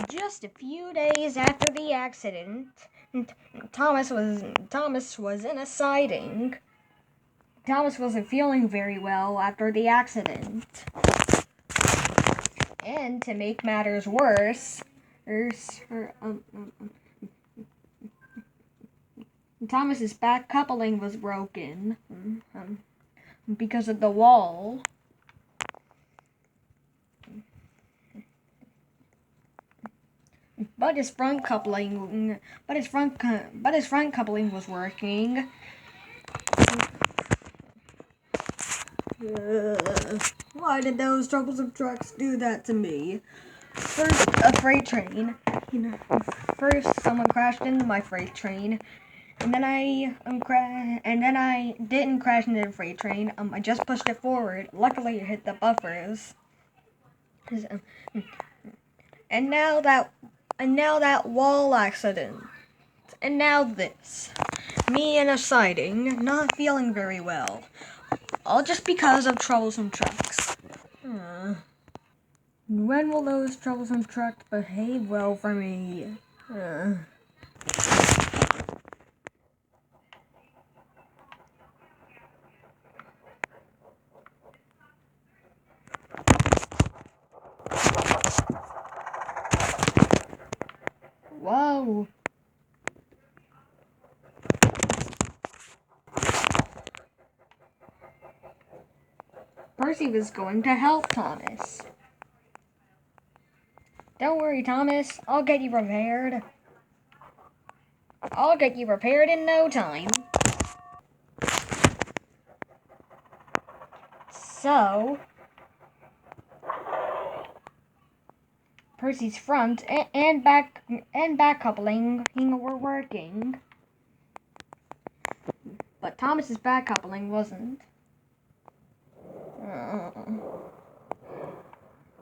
Just a few days after the accident, Thomas was in a siding. Thomas wasn't feeling very well after the accident. And to make matters worse, Thomas's back coupling was broken because of the wall. But his front coupling was working. Why did those troublesome trucks do that to me? First, a freight train. First, someone crashed into my freight train, and then I didn't crash into the freight train. I just pushed it forward. Luckily, it hit the buffers. And now that wall accident. And now this. Me in a siding, not feeling very well. All just because of troublesome trucks. When will those troublesome trucks behave well for me? Whoa. Percy was going to help Thomas. Don't worry, Thomas. I'll get you repaired. I'll get you repaired in no time. So, Percy's front and back coupling were working, but Thomas's back coupling wasn't.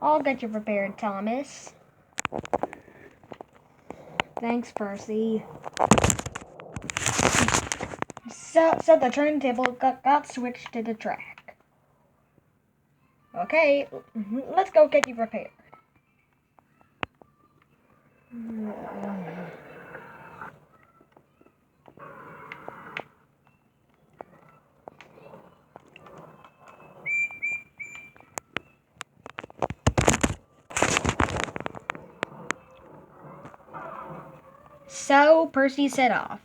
I'll get you repaired, Thomas. Thanks, Percy. So the turntable got switched to the track. Okay, let's go get you repaired. So Percy set off.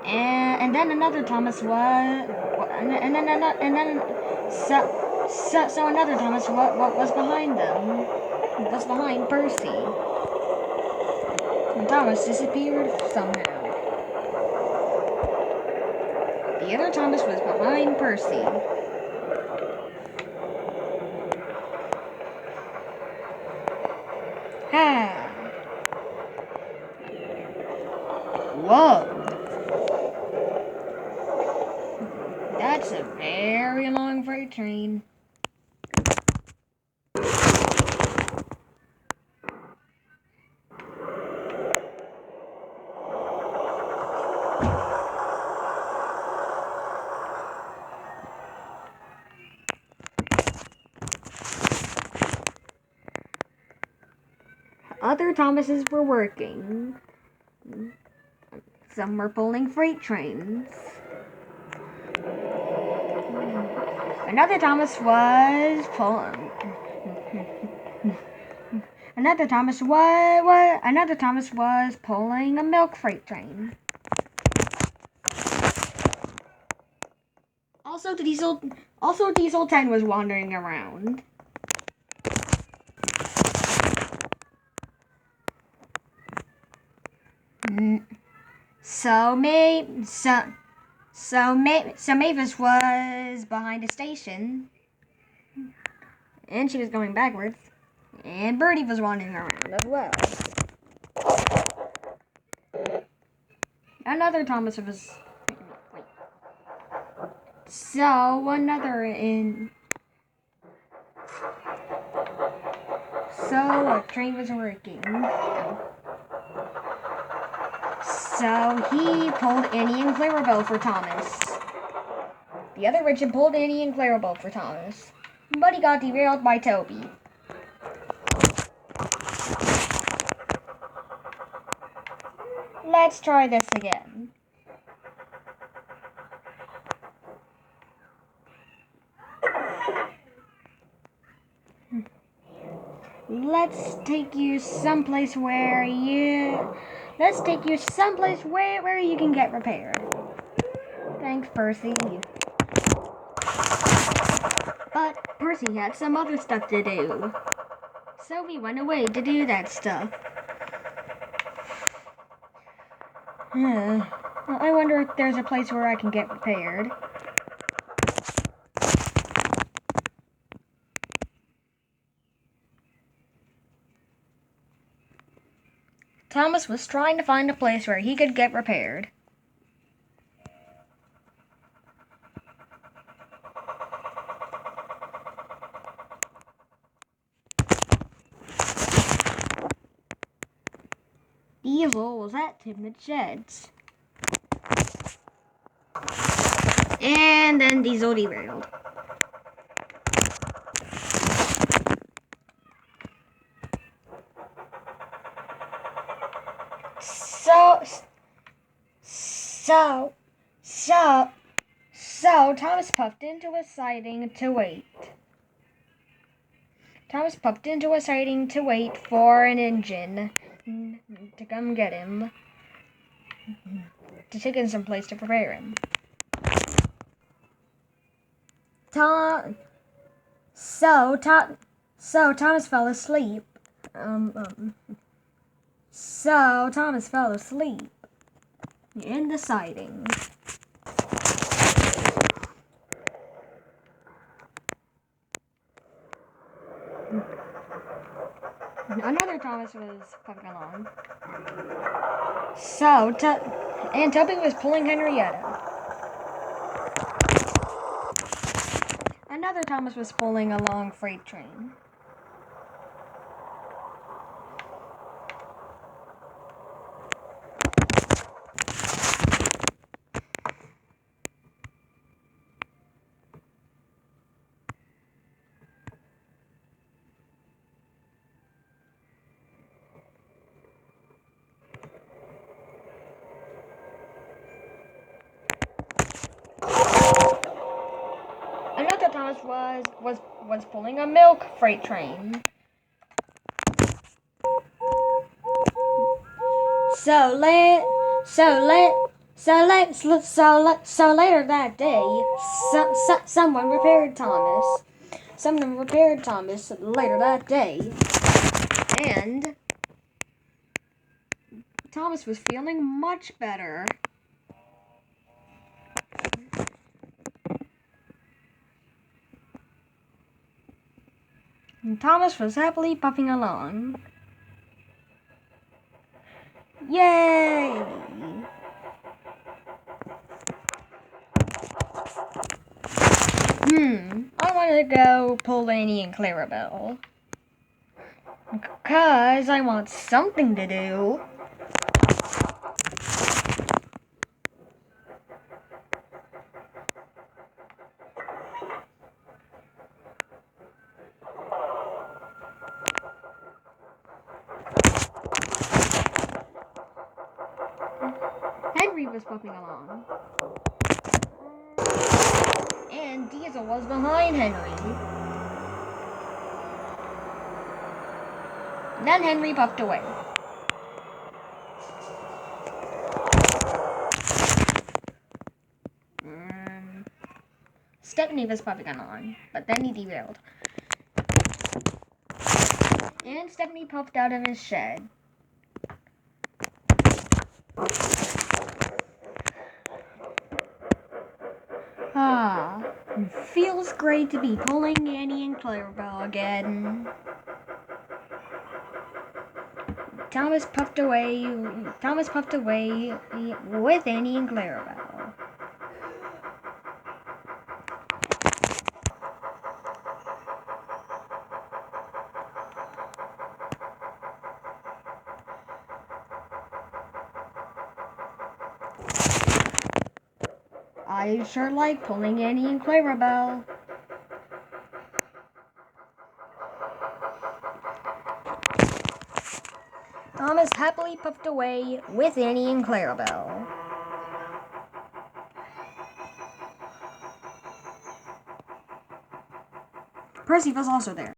And then another Thomas was, so another Thomas was behind them. Was behind Percy. And Thomas disappeared somehow. The other Thomas was behind Percy. Whoa. That's a very long freight train. Other Thomases were working. Some were pulling freight trains. Another Thomas was pulling. Another Thomas was pulling a milk freight train. Also, Diesel 10 was wandering around. So Mavis was behind a station, and she was going backwards, and Birdie was wandering around as well. Another Thomas was. So a train was working. So he pulled Annie and Clarabelle for Thomas. The other Richard pulled Annie and Clarabelle for Thomas. But he got derailed by Toby. Let's try this again. Let's take you someplace where you can get repaired. Thanks, Percy. But Percy had some other stuff to do. So we went away to do that stuff. I wonder if there's a place where I can get repaired. Thomas was trying to find a place where he could get repaired. Diesel was at Timid Sheds. And then Diesel derailed. So Thomas puffed into a siding to wait. Thomas puffed into a siding to wait for an engine to come get him, to take him someplace to prepare him. So Thomas fell asleep. So Thomas fell asleep in the siding. Another Thomas was puffing along. And Toby was pulling Henrietta. Another Thomas was pulling a long freight train. Another Thomas was pulling a milk freight train. So later that day, someone repaired Thomas. Someone repaired Thomas later that day, and Thomas was feeling much better. And Thomas was happily puffing along. Yay! I want to go pull Annie and Clarabelle. Because I want something to do. Henry was puffing along. And Diesel was behind Henry. Then Henry puffed away. Stephanie was puffing along, but then he derailed. And Stephanie puffed out of his shed. It feels great to be pulling Annie and Clarabelle again. Thomas puffed away with Annie and Clarabelle. I sure like pulling Annie and Clarabelle. Thomas happily puffed away with Annie and Clarabelle. Percy was also there.